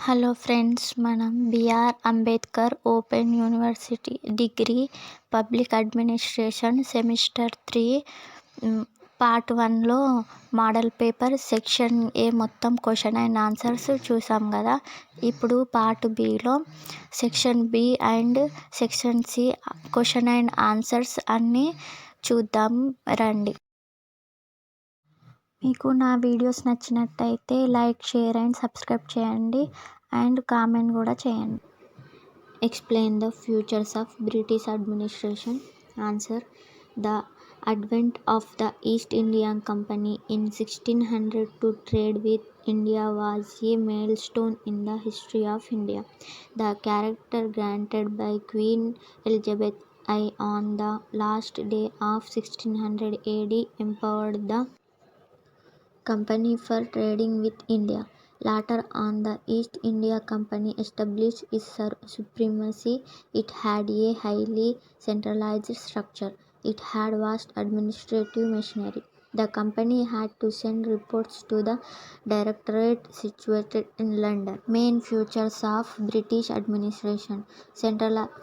Hello friends, మనం B R Ambedkar open university degree public administration semester 3 part 1లో model paper section A మొత్తం question and answers చూసాం కదా. ఇప్పుడు పార్ట్ బిలో section B and section C question and answers అన్నీ చూద్దాం రండి. మీకు నా వీడియోస్ నచ్చినట్టయితే లైక్, షేర్ అండ్ సబ్స్క్రైబ్ చేయండి అండ్ కామెంట్ కూడా చేయండి. Explain the features of British administration. Answer: the advent of the East India Company in 1600 to trade with India was a milestone in the history of India. The charter granted by Queen Elizabeth I on the last day of 1600 AD empowered the company for trading with India. Later on, the East India Company established its supremacy. It had a highly centralized structure. It had vast administrative machinery. The company had to send reports to the directorate situated in London. Main features of British administration.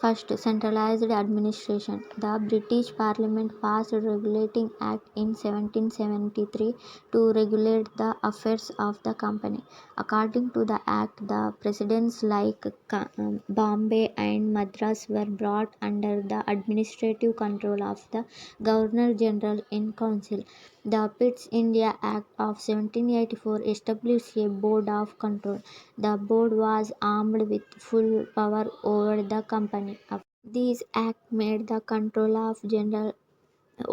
First, centralized administration. The British Parliament passed a regulating act in 1773 to regulate the affairs of the company. According to the act, the presidents like Bombay and Madras were brought under the administrative control of the Governor-General in Council. The Pitt's India Act of 1784 established a board of control. The board was armed with full power over the company. These acts made the control of general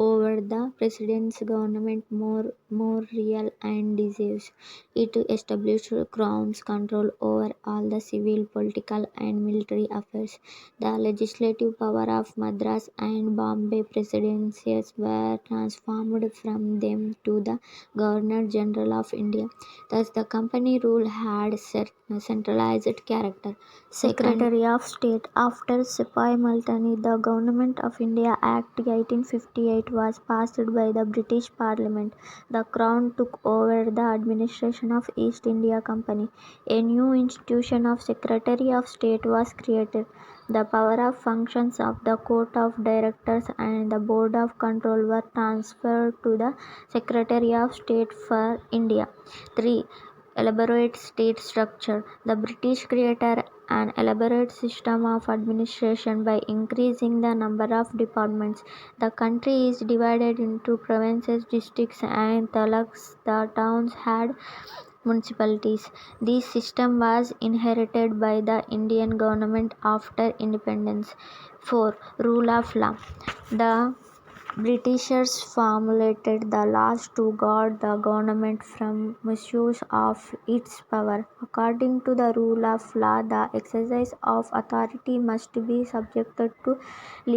over the president's government more real and decisive. It established Crown's control over all the civil, political and military affairs. The legislative power of Madras and Bombay presidencies were transformed from them to the Governor-General of India. Thus, the company rule had centralized character. Secretary of State. After Sepoy Multani, the Government of India Act 1858 was passed by the British Parliament. The Crown took over the administration of East India Company. A new institution of Secretary of State was created. The power of functions of the Court of Directors and the Board of Control were transferred to the Secretary of State for India. 3. Elaborate state structure. The British created an elaborate system of administration by increasing the number of departments. The country is divided into provinces, districts and taluks. The towns had municipalities. This system was inherited by the Indian government after independence. 4. Rule of law. The Britishers formulated the laws to guard the government from misuse of its power. According to the rule of law, the exercise of authority must be subjected to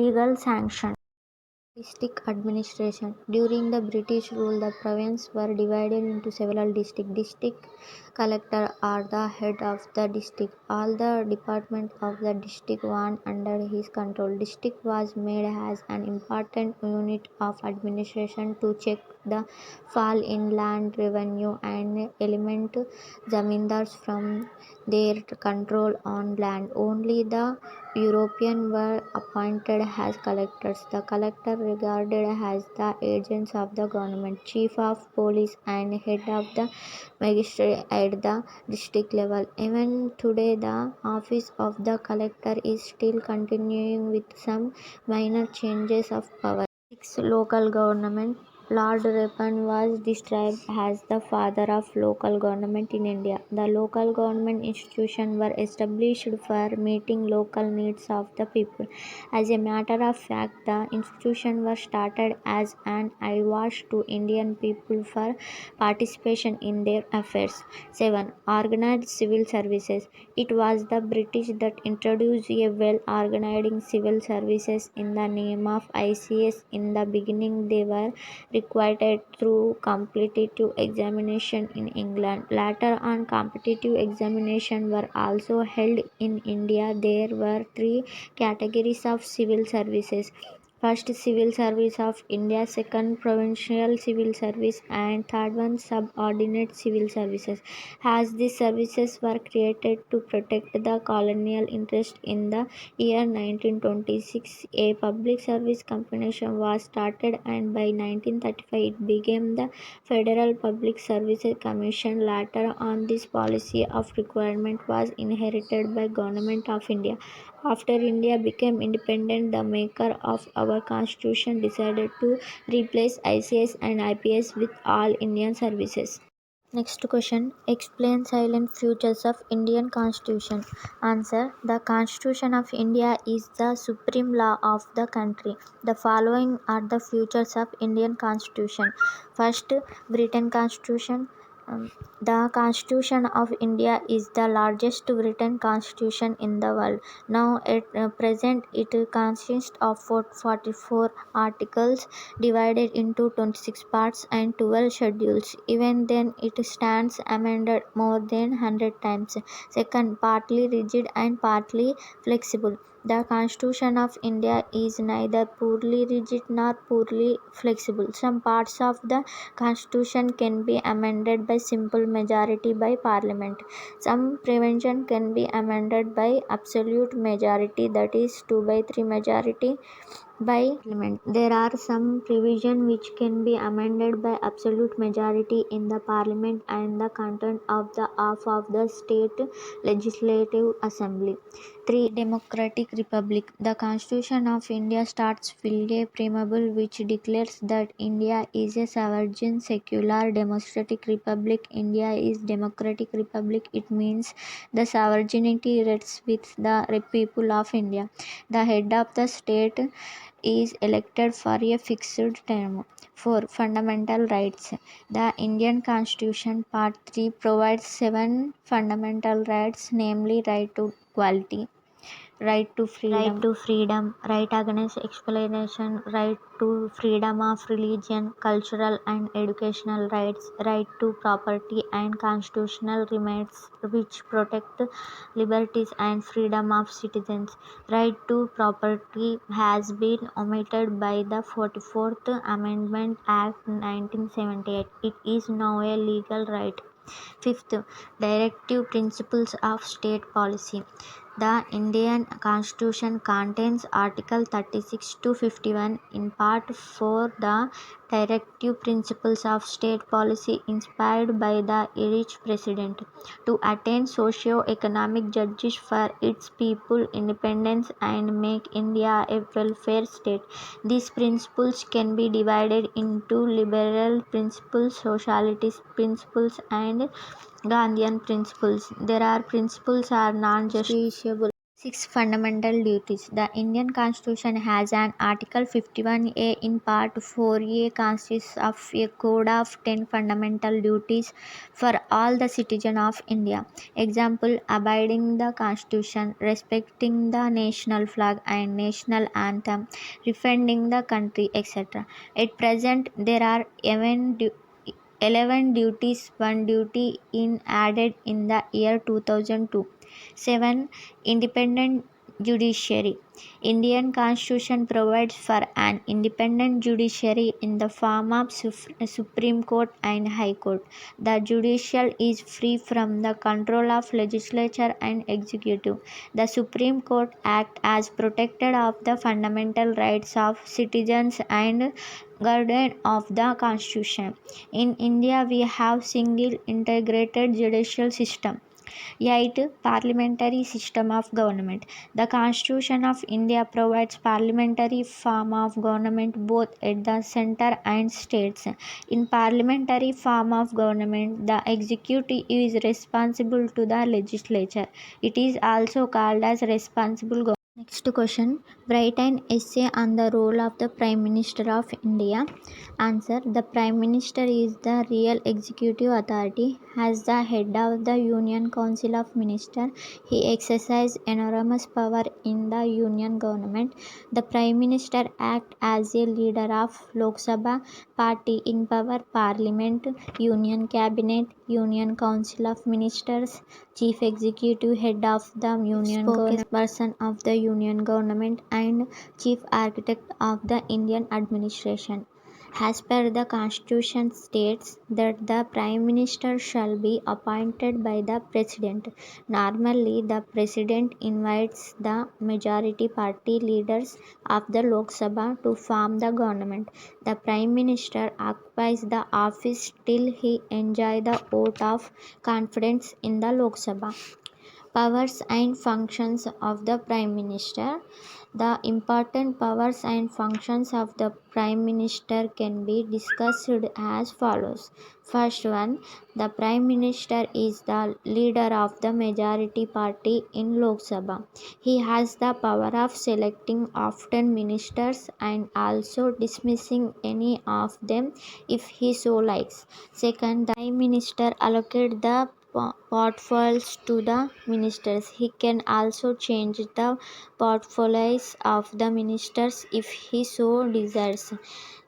legal sanction. District administration. During the British rule, the provinces were divided into several districts. District collector are the head of the district. All the departments of the district were under his control. District was made as an important unit of administration to check the fall in land revenue and eliminate zamindars from their control on land. Only the Europeans were appointed as collectors. The collector regarded as the agents of the government, chief of police and head of the magistrate at the district level. Even today, the office of the collector is still continuing with some minor changes of power. 6. Local government. Lord Ripon was described as the father of local government in India. The local government institutions were established for meeting local needs of the people. As a matter of fact, the institutions were started as an advice to Indian people for participation in their affairs. 7. Organized civil services. It was the British that introduced a well-organized civil services in the name of ICS. In the beginning, they were required through competitive examination in England. Later on, competitive examination were also held in India. There were 3 categories of civil services. First, Civil Service of India, second, Provincial Civil Service, and third one, Subordinate Civil Services. As these services were created to protect the colonial interest in the year 1926, a public service combination was started, and by 1935 it became the Federal Public Services Commission. Later on, this policy of requirement was inherited by Government of India. After India became independent, the maker of our constitution decided to replace ICS and IPS with all Indian services. Next question. Explain silent features of Indian Constitution. Answer. The Constitution of India is the supreme law of the country. The following are the features of Indian Constitution. First, Britain Constitution. The Constitution of India is the largest written constitution in the world. Now, at present, it consists of 44 articles divided into 26 parts and 12 schedules. Even then, it stands amended more than 100 times. Second, partly rigid and partly flexible. The Constitution of India is neither poorly rigid nor poorly flexible. Some parts of the Constitution can be amended by simple majority by Parliament. Some provision can be amended by absolute majority, that is 2 by 3 majority by Parliament. There are some provision which can be amended by absolute majority in the Parliament and the content of the half of the state legislative assembly. 3. Democratic Republic. The Constitution of India starts with a preamble which declares that India is a sovereign, secular, democratic republic. India is democratic republic. It means the sovereignty rests with the people of India. The head of the state is elected for a fixed term. 4. Fundamental rights. The Indian Constitution Part 3 provides 7 fundamental rights, namely right to equality, right to freedom, right against exploitation, right to freedom of religion, cultural and educational rights, right to property, and constitutional rights which protect liberties and freedom of citizens. Right to property has been omitted by the 44th Amendment Act 1978. It is now a legal right. Fifth, directive principles of state policy. The Indian Constitution contains Article 36 to 51. In Part 4, the directive principles of state policy inspired by the Irish President to attain socio-economic justice for its people, independence, and make India a welfare state. These principles can be divided into liberal principles, socialist principles, and Gandhian principles. There are principles are non-justiciable. 6. Fundamental duties. The Indian Constitution has an Article 51A. In Part 4A consists of a code of 10 fundamental duties for all the citizens of India. Example, abiding the Constitution, respecting the national flag and national anthem, defending the country, etc. At present, there are 11 duties, one duty in added in the year 2002. 7. Independent judiciary. Indian Constitution provides for an independent judiciary in the form of Supreme Court and High Court. The judicial is free from the control of legislature and executive. The Supreme Court acts as protector of the fundamental rights of citizens and guardian of the Constitution. In India, we have single integrated judicial system. 8. Parliamentary system of government. The Constitution of India provides parliamentary form of government both at the centre and states. In parliamentary form of government, the executive is responsible to the legislature. It is also called as responsible government. Next question. Write an essay on the role of the Prime Minister of India. Answer. The Prime Minister is the real executive authority As the head of the Union Council of Ministers, he exercises enormous power in the Union government. The Prime Minister acts as a leader of Lok Sabha party in power, Parliament, Union Cabinet, Union Council of Ministers, Chief Executive Head of the Union Spokesperson of the Union Government, and Chief Architect of the Indian administration. As per the Constitution states that the Prime Minister shall be appointed by the President. Normally, the President invites the majority party leaders of the Lok Sabha to form the government. The Prime Minister occupies the office till he enjoys the vote of confidence in the Lok Sabha. Powers and functions of the Prime Minister. The important powers and functions of the Prime Minister can be discussed as follows. First one, the Prime Minister is the leader of the majority party in Lok Sabha. He has the power of selecting often ministers and also dismissing any of them if he so likes. Second, the Prime Minister allocates the portfolios to the ministers. He can also change the portfolios of the ministers if he so desires.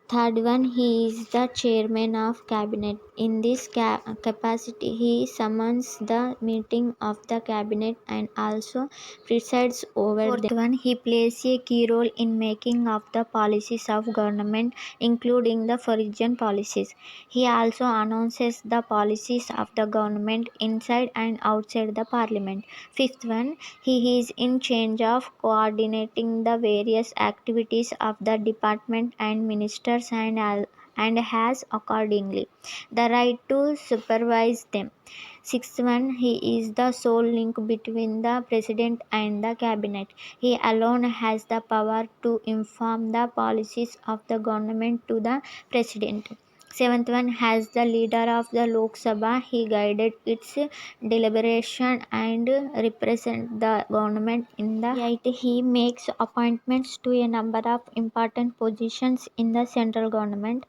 Third one, he is the chairman of cabinet. In this capacity, he summons the meeting of the cabinet and also presides over them. Fourth one, he plays a key role in making of the policies of government, including the foreign policies. He also announces the policies of the government inside and outside the parliament. Fifth one, he is in charge of coordinating the various activities of the department and ministers and has accordingly the right to supervise them. Sixth one, he is the sole link between the president and the cabinet. He alone has the power to inform the policies of the government to the president. Seventh one, as the leader of the Lok Sabha, he guided its deliberation and represent the government in the. Eighth, he makes appointments to a number of important positions in the central government.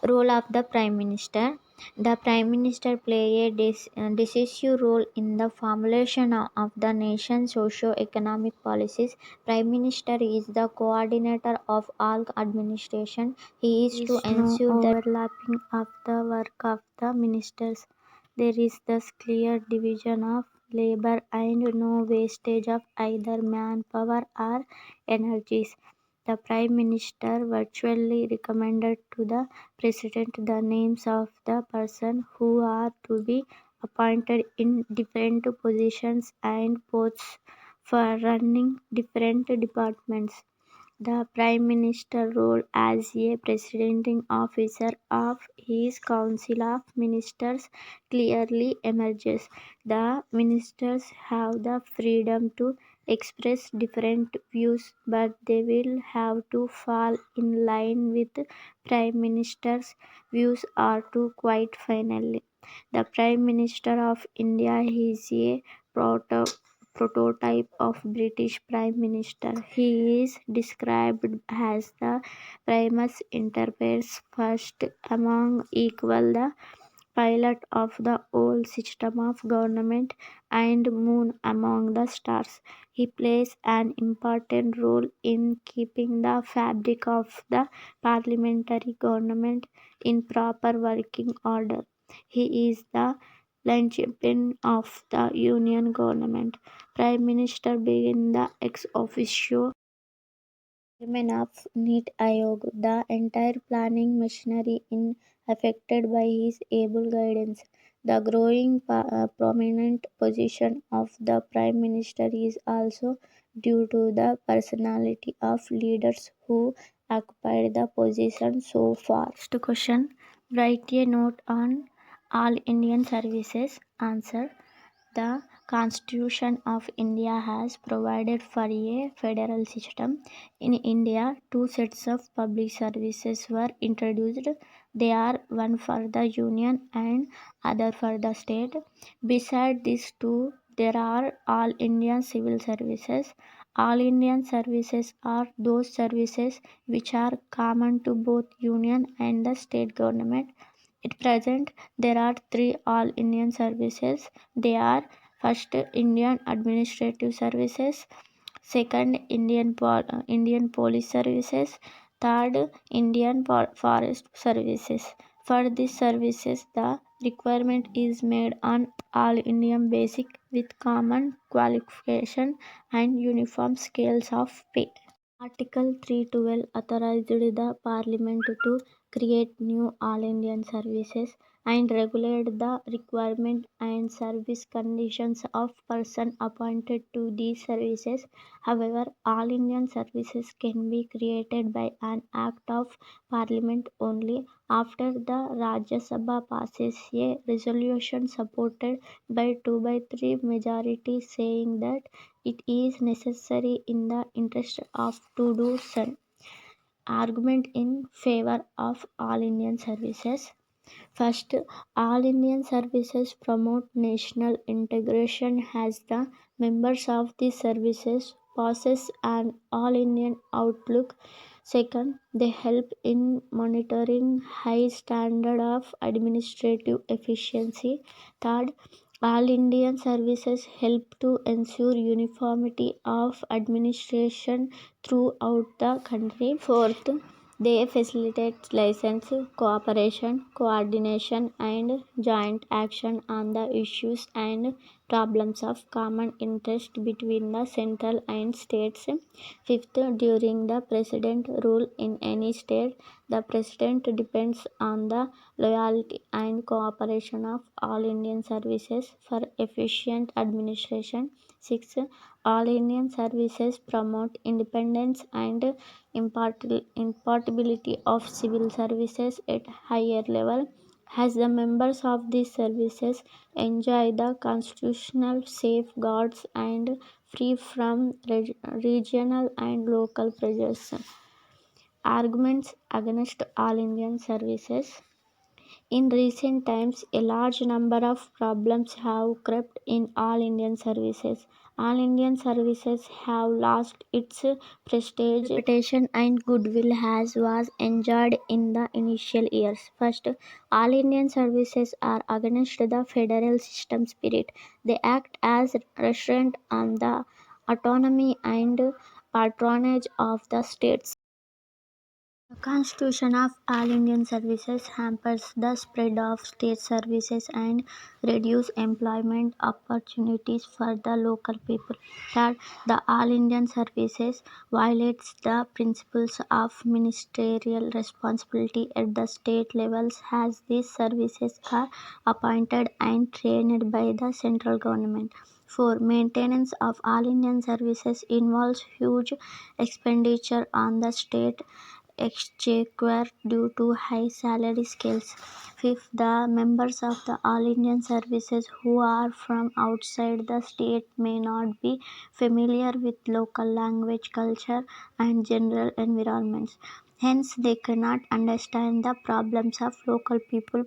Role of the Prime Minister. The Prime Minister play a decisive role in the formulation of the nation's socio-economic policies. Prime Minister is the coordinator of all administration. He is to ensure the overlapping of the work of the ministers. There is thus clear division of labor and no wastage of either manpower or energies. The Prime Minister virtually recommended to the President the names of the persons who are to be appointed in different positions and posts for running different departments. The Prime Minister role as a presiding officer of his Council of Ministers clearly emerges. The ministers have the freedom to express different views, but they will have to fall in line with Prime Minister's views or to quite finally. The Prime Minister of India is a prototype of British Prime Minister. He is described as the primus inter pares, first among equal, the pilot of the whole system of government and moon among the stars. He plays an important role in keeping the fabric of the parliamentary government in proper working order. He is the linchpin of the union government. Prime Minister being the ex officio chairman of NEET Ayog, the entire planning machinery is affected by his able guidance. The growing prominent position of the Prime Minister is also due to the personality of leaders who occupied the position so far. Next question. Write a note on all Indian services. Answer. The Constitution of India has provided for a federal system. In India, two sets of public services were introduced. They are one for the union and other for the state. Beside these two, there are all Indian civil services. All Indian services are those services which are common to both union and the state government. At present, there are three all Indian services. They are: first, Indian Administrative Services; second, Indian Police Services; third, Indian Forest Services. For these services, the requirement is made on all Indian basic with common qualification and uniform scales of pay. Article 312 authorized the Parliament to create new All Indian services and regulate the requirement and service conditions of person appointed to these services. However, All Indian services can be created by an act of Parliament only after the Rajya Sabha passes a resolution supported by 2 by 3 majority saying that it is necessary in the interest of to do so. Argument in favor of all Indian services. First, all Indian services promote national integration as the members of the services possess an all Indian outlook. Second, they help in monitoring high standard of administrative efficiency. Third, all Indian services help to ensure uniformity of administration throughout the country. Fourth, they facilitate license, cooperation, coordination, and joint action on the issues and problems of common interest between the central and states. Fifth, during the president rule in any state, the president depends on the loyalty and cooperation of all Indian services for efficient administration. Sixth, all Indian services promote independence and impartiality of civil services at higher level, as the members of these services enjoy the constitutional safeguards and free from regional and local pressures. Arguments against all Indian services. In recent times, a large number of problems have crept in all Indian services. All Indian services have lost its prestige, reputation, and goodwill as was enjoyed in the initial years. First, all Indian services are against the federal system spirit. They act as restraint on the autonomy and patronage of the states. The constitution of all Indian services hampers the spread of state services and reduce employment opportunities for the local people. Third, the all Indian services violates the principles of ministerial responsibility at the state levels as these services are appointed and trained by the central government. 4. Maintenance of all Indian services involves huge expenditure on the state exchequer due to high salary scales. Fifth, the members of the All Indian services who are from outside the state may not be familiar with local language, culture, and general environments. Hence, they cannot understand the problems of local people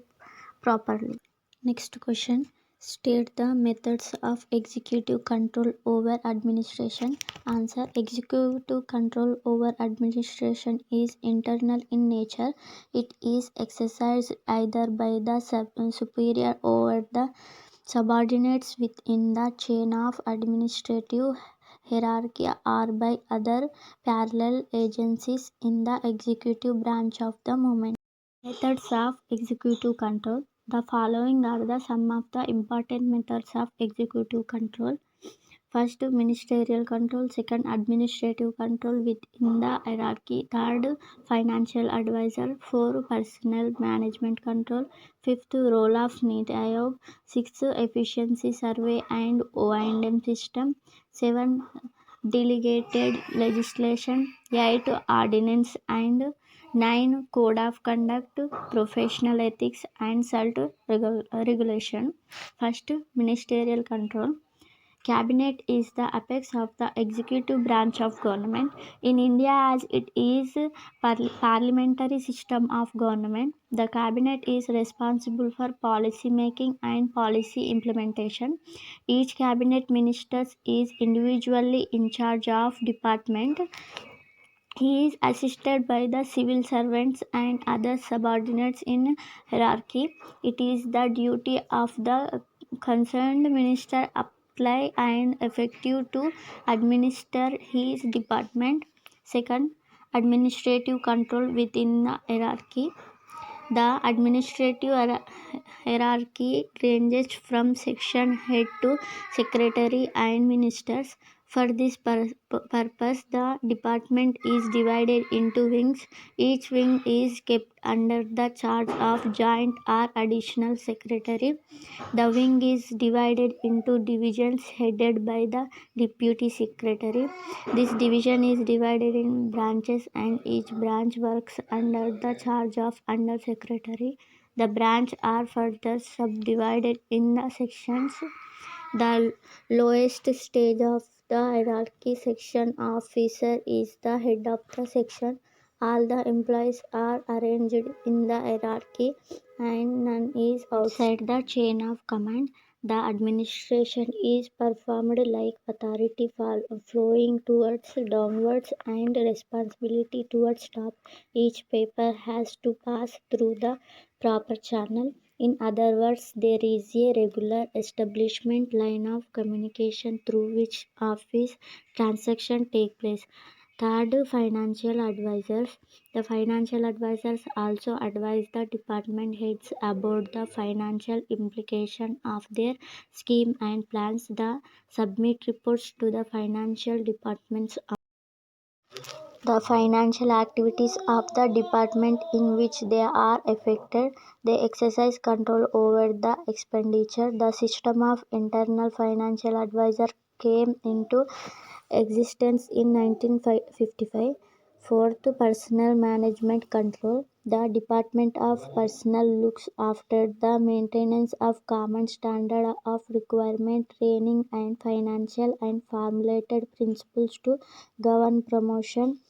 properly. Next question. State the methods of executive control over administration. Answer. Executive control over administration is internal in nature. It is exercised either by the superior over the subordinates within the chain of administrative hierarchy or by other parallel agencies in the executive branch of the movement. Methods of executive control. The following are the some of the important methods of executive control. First, ministerial control. Second, administrative control within the hierarchy. Third, financial advisor. Fourth, personnel management control. Fifth, role of Niti Aayog. Sixth, efficiency survey and O&M system. 7, delegated legislation. 8, ordinance. And 9, code of conduct, professional ethics, and SALT regulation. First, ministerial control. Cabinet is the apex of the executive branch of government. In India, as it is parliamentary system of government, the cabinet is responsible for policy making and policy implementation. Each cabinet minister is individually in charge of department He is assisted by the civil servants and other subordinates in hierarchy. It is the duty of the concerned minister apply and effective to administer his department. Second, administrative control within the hierarchy. The administrative hierarchy ranges from section head to secretary and ministers. For this purpose, the department is divided into wings. Each wing is kept under the charge of joint or additional secretary. The wing is divided into divisions headed by the deputy secretary. This division is divided in branches and each branch works under the charge of under secretary. The branch are further subdivided in the sections. The lowest stage of the hierarchy section officer is the head of the section. All the employees are arranged in the hierarchy and none is outside the chain of command. The administration is performed like authority flowing towards downwards and responsibility towards top. Each paper has to pass through the proper channel. In other words, there is a regular establishment line of communication through which office transactions take place. Third, financial advisors. The financial advisors also advise the department heads about the financial implication of their scheme and plans. They submit reports to the financial departments the financial activities of the department in which they are affected. They exercise control over the expenditure. The system of internal financial advisor came into existence in 1955. Fourth, personnel management control. The Department of Personnel looks after the maintenance of common standard of requirement, training and financial and formulated principles to govern promotion,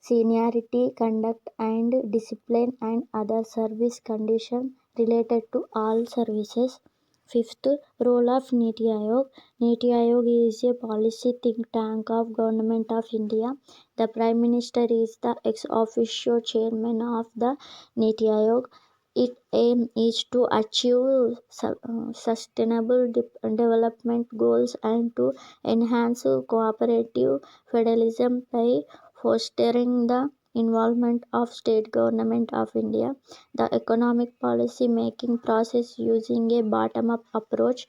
seniority, conduct and discipline and other service conditions related to all services. Fifth, role of Niti Aayog. Niti Aayog is a policy think tank of Government of India. The Prime Minister is the ex officio chairman of the Niti Aayog. Its aim is to achieve sustainable development goals and to enhance cooperative federalism by fostering the involvement of state government of India. The economic policy making process using a bottom-up approach.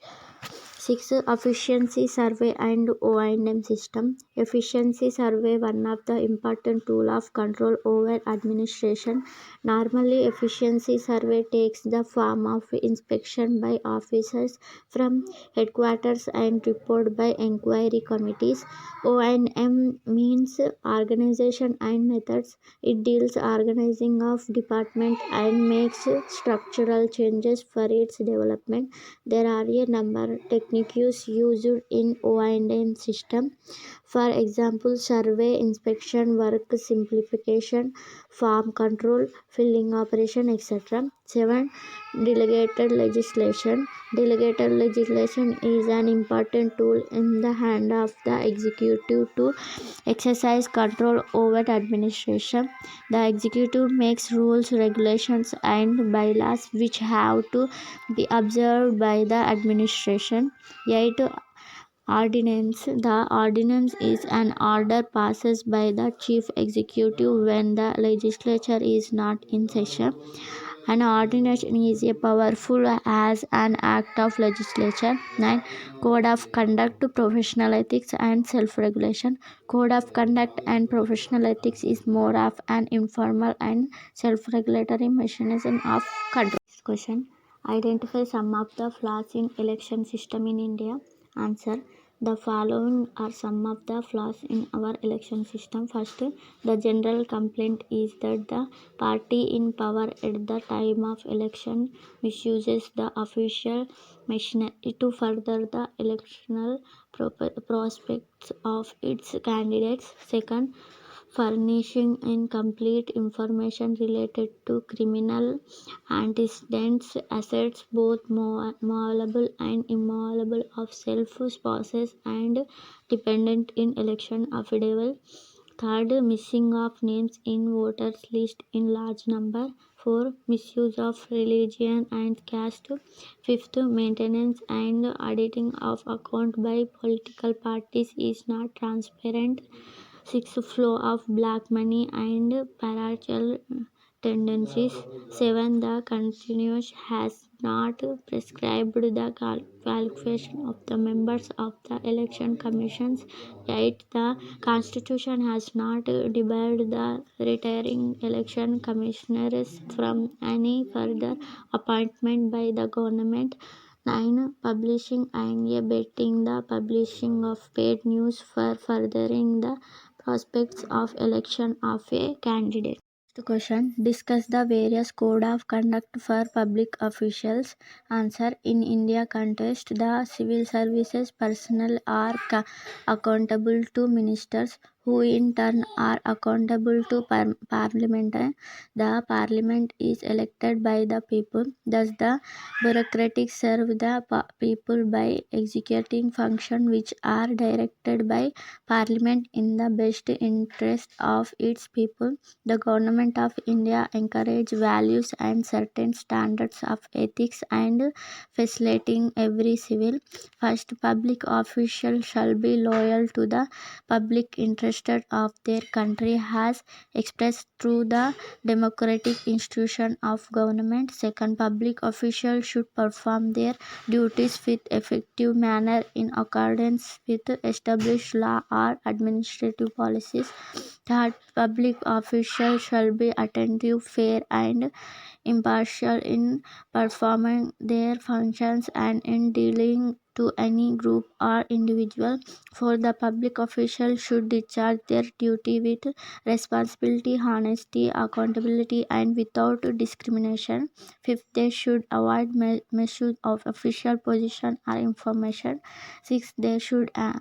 6. Efficiency survey and O&M system. Efficiency survey one of the important tool of control over administration. Normally, efficiency survey takes the form of inspection by officers from headquarters and report by inquiry committees. O&M means organization and methods. It deals organizing of department and makes structural changes for its development. There are a number of techniques used in O&M system. For example, survey, inspection, work simplification, farm control, filling operation, etc. 7. Delegated legislation. Delegated legislation is an important tool in the hand of the executive to exercise control over administration. The executive makes rules, regulations, and bylaws which have to be observed by the administration. 8. Ordinance. The ordinance is an order passed by the chief executive when the legislature is not in session. An ordination is a powerful as an act of legislature. 9. Code of conduct, professional ethics and self-regulation. Code of conduct and professional ethics is more of an informal and self-regulatory mechanism of control. Question. Identify some of the flaws in election system in India. Answer. The following are some of the flaws in our election system. First, the general complaint is that the party in power at the time of election misuses the official machinery to further the electoral prospects of its candidates. Second, furnishing incomplete information related to criminal antecedents, assets both movable and immovable of self spouses and dependent in election affidavit. Third, missing of names in voters list in large number. 4. Misuse of religion and caste. Fifth, maintenance and auditing of account by political parties is not transparent. 6. Flow of black money and parallel tendencies. 7. The continuous has not prescribed the qualification of the members of the election commissions. 8. The Constitution has not debarred the retiring election commissioners from any further appointment by the government. 9. Publishing and abetting the publishing of paid news for furthering the prospects of election of a candidate. Next question. Discuss the various code of conduct for public officials. Answer. In India context, the civil services personnel are accountable to ministers, who in turn are accountable to parliament. The parliament is elected by the people. Thus, the bureaucratic serve the people by executing functions which are directed by parliament in the best interest of its people. The government of India encourages values and certain standards of ethics and facilitating every civil. First, public officials shall be loyal to the public interest of their country as expressed through the democratic institution of government. Second, public officials should perform their duties with effective manner in accordance with established law or administrative policies. Third, public officials shall be attentive, fair, and impartial in performing their functions and in dealing to any group or individual. For the public officials should discharge their duty with responsibility, honesty, accountability, and without discrimination. Fifth, they should avoid misuse of official position or information. Sixth, they should as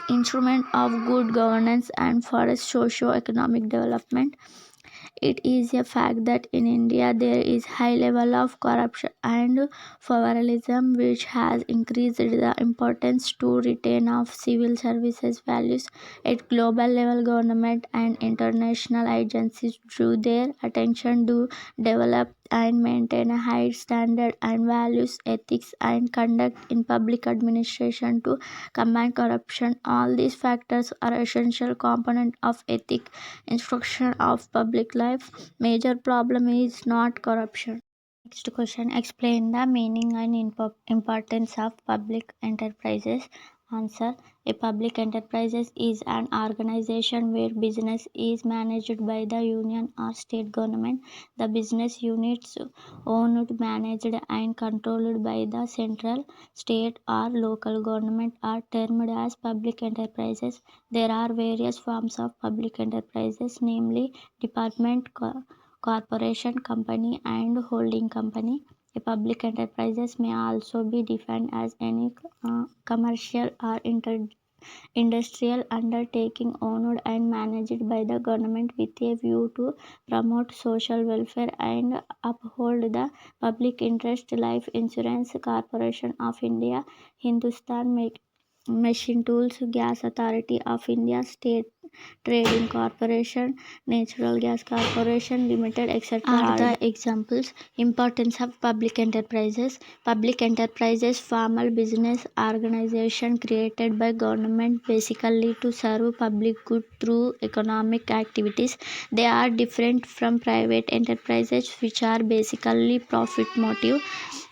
instrument of good governance and for socio-economic development. It is a fact that in India there is high level of corruption and favoritism, which has increased the importance to retain of civil services values. At global level, government and international agencies drew their attention to develop and maintain a high standard and values ethics and conduct in public administration to combat corruption. All these factors are essential component of ethic instruction of public life. Major problem is not corruption. Next question. Explain the meaning and importance of public enterprises. Answer. A public enterprise is an organization where business is managed by the union or state government. The business units owned, managed, and controlled by the central, state, or local government are termed as public enterprises. There are various forms of public enterprises, namely department, corporation, company, and holding company. A public enterprises may also be defined as any commercial or industrial undertaking owned and managed by the government with a view to promote social welfare and uphold the public interest. Life Insurance Corporation of India, Hindustan Machine Tools, Gas Authority of India, State Trading Corporation, Natural Gas Corporation Limited, etc. are the examples. Importance of public enterprises. Public enterprises, formal business organization created by government basically to serve public good through economic activities. They are different from private enterprises, which are basically profit motive.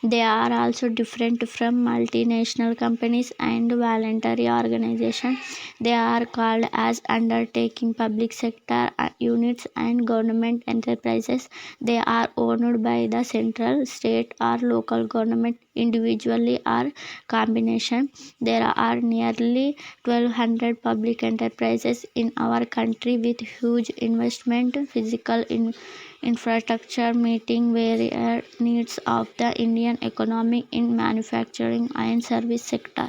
They are also different from multinational companies and voluntary organizations. They are called as undertaking public sector units and government enterprises. They are owned by the central, state, or local government individually or combination. There are nearly 1,200 public enterprises in our country with huge investment, physical infrastructure meeting various needs of the Indian economy in manufacturing and service sector.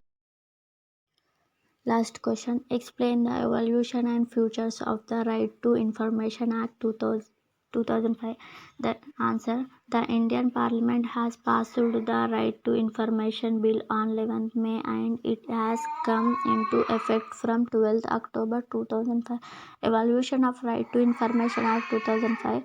Last question. Explain the evolution and futures of the Right to Information Act 2000. 2005? The answer: the Indian Parliament has passed the Right to Information Bill on 11th May and it has come into effect from 12th October 2005. Evaluation of Right to Information Act 2005.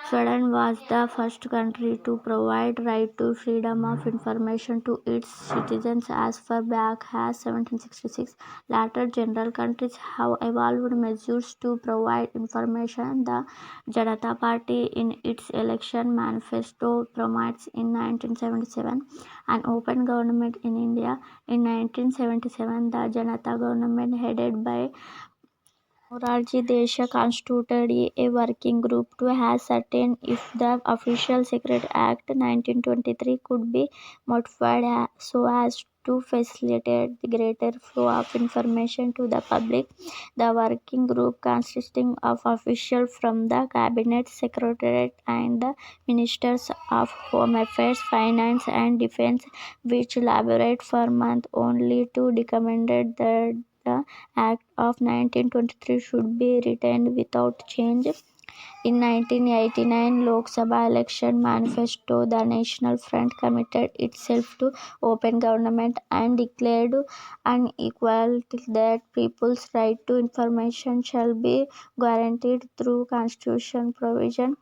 Sweden was the first country to provide right to freedom of information to its citizens as far back as 1766. Later general countries have evolved measures to provide information. The Janata Party in its election manifesto promotes in 1977 an open government in India. In 1977, the Janata government headed by Morarji Desai constituted a working group to ascertain if the Official Secret Act 1923 could be modified so as to facilitate the greater flow of information to the public. The working group, consisting of officials from the Cabinet Secretariat and the Ministers of Home Affairs, Finance and Defence, which elaborated for months only to recommended that the Act of 1923 should be retained without change. In 1989 Lok Sabha election manifesto, the National Front committed itself to open government and declared unequality that people's right to information shall be guaranteed through constitution provision.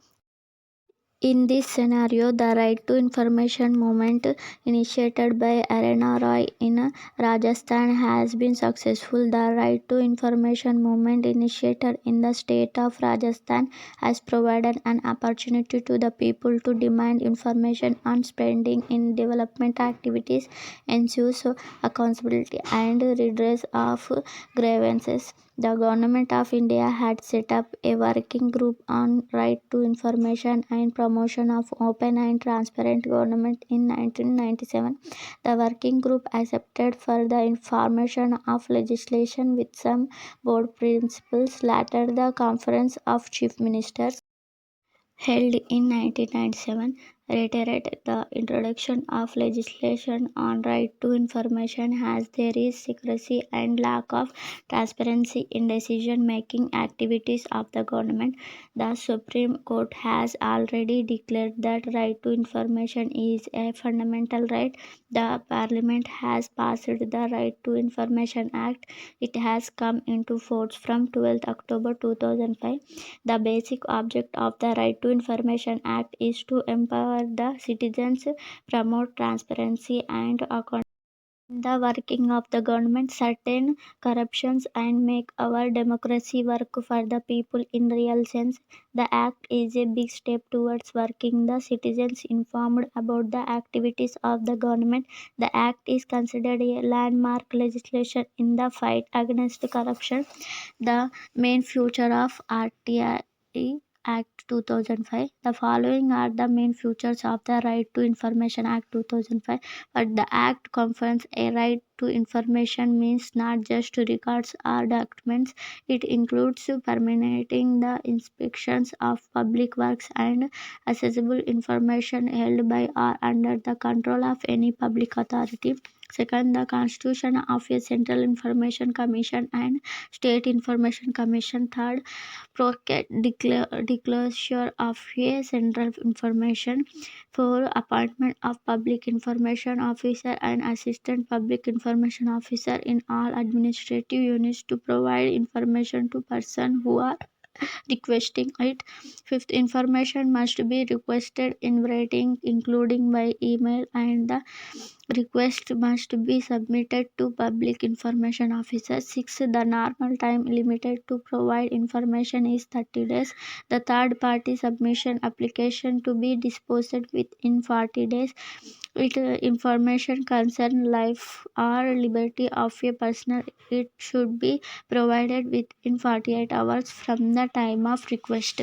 In this scenario, the Right to Information movement initiated by Arena Roy in Rajasthan has been successful. The Right to Information movement initiated in the state of Rajasthan has provided an opportunity to the people to demand information on spending in development activities, ensures accountability and redress of grievances. The Government of India had set up a working group on right to information and promotion of open and transparent government in 1997. The working group accepted for the information of legislation with some board principles. Later, the Conference of Chief Ministers held in 1997 reiterated the introduction of legislation on right to information as there is secrecy and lack of transparency in decision-making activities of the government. The Supreme Court has already declared that right to information is a fundamental right. The Parliament has passed the Right to Information Act. It has come into force from 12th October 2005. The basic object of the Right to Information Act is to empower the citizens, promote transparency and accountability in the working of the government, certain corruptions and make our democracy work for the people in real sense. The Act is a big step towards working the citizens informed about the activities of the government. The Act is considered a landmark legislation in the fight against corruption. The main feature of RTI Act 2005. The following are the main features of the Right to Information Act 2005. But the Act confers a right to information means not just records or documents. It includes permitting the inspections of public works and accessible information held by or under the control of any public authority. Second, the constitution of a Central Information Commission and State Information Commission. Third, declarature of a central information. 4. Appointment of public information officer and assistant public information officer in all administrative units to provide information to persons who are requesting it. Fifth, information must be requested in writing, including by email, and the request must be submitted to public information officer. 6. The normal time limited to provide information is 30 days. The third party submission application to be disposed within 40 days. It information concern life or liberty of a person. It should be provided within 48 hours from the time of request.